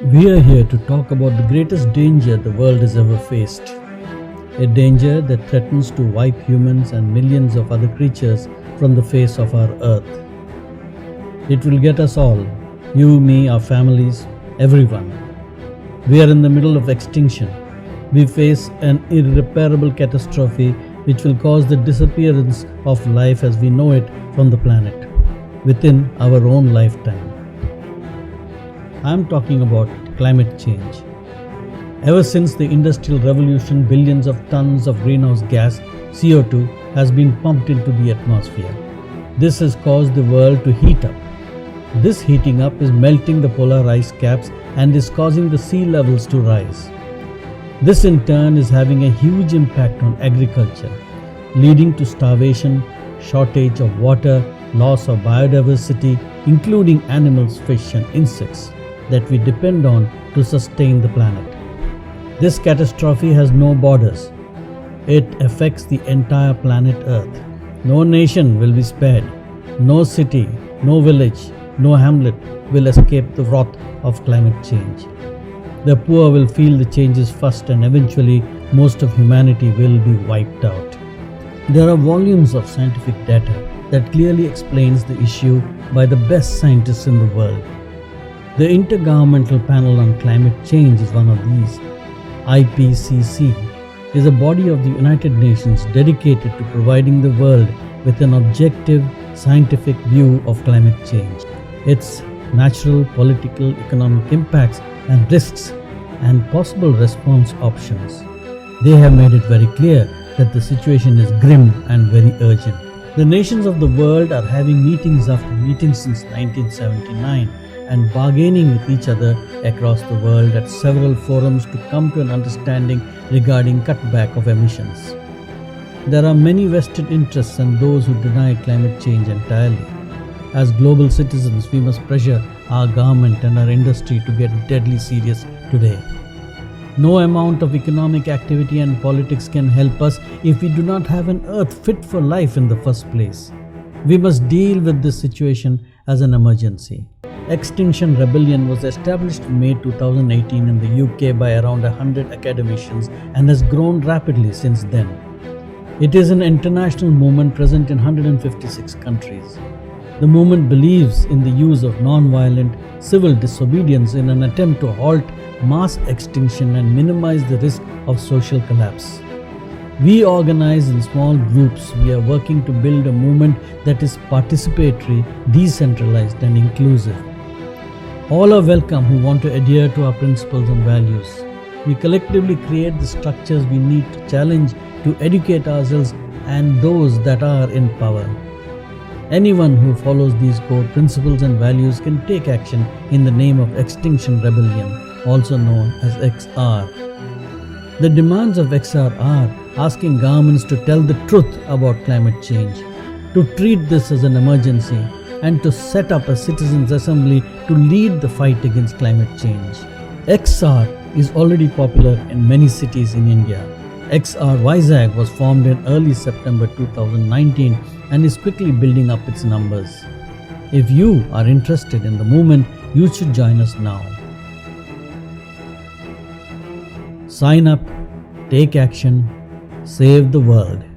We are here to talk about the greatest danger the world has ever faced. A danger that threatens to wipe humans and millions of other creatures from the face of our earth. It will get us all, you, me, our families, everyone. We are in the middle of extinction. We face an irreparable catastrophe which will cause the disappearance of life as we know it from the planet within our own lifetime. I am talking about climate change. Ever since the Industrial Revolution, billions of tons of greenhouse gas, CO2, has been pumped into the atmosphere. This has caused the world to heat up. This heating up is melting the polar ice caps and is causing the sea levels to rise. This in turn is having a huge impact on agriculture, leading to starvation, shortage of water, loss of biodiversity, including animals, fish and insects that we depend on to sustain the planet. This catastrophe has no borders. It affects the entire planet Earth. No nation will be spared. No city, no village, no hamlet will escape the wrath of climate change. The poor will feel the changes first, and eventually most of humanity will be wiped out. There are volumes of scientific data that clearly explains the issue by the best scientists in the world. The Intergovernmental Panel on Climate Change is one of these. IPCC is a body of the United Nations dedicated to providing the world with an objective, scientific view of climate change, its natural, political, economic impacts and risks, and possible response options. They have made it very clear that the situation is grim and very urgent. The nations of the world are having meetings after meetings since 1979 and bargaining with each other across the world at several forums to come to an understanding regarding cutback of emissions. There are many vested interests and those who deny climate change entirely. As global citizens, we must pressure our government and our industry to get deadly serious today. No amount of economic activity and politics can help us if we do not have an earth fit for life in the first place. We must deal with this situation as an emergency. Extinction Rebellion was established in May 2018 in the UK by around 100 academicians and has grown rapidly since then. It is an international movement present in 156 countries. The movement believes in the use of non-violent civil disobedience in an attempt to halt mass extinction and minimize the risk of social collapse. We organize in small groups. We are working to build a movement that is participatory, decentralized and inclusive. All are welcome who want to adhere to our principles and values. We collectively create the structures we need to challenge, to educate ourselves and those that are in power. Anyone who follows these core principles and values can take action in the name of Extinction Rebellion, also known as XR. The demands of XR are asking governments to tell the truth about climate change, to treat this as an emergency, and to set up a citizens' assembly to lead the fight against climate change. XR is already popular in many cities in India. XR Vizag was formed in early September 2019 and is quickly building up its numbers. If you are interested in the movement, you should join us now. Sign up, take action, save the world.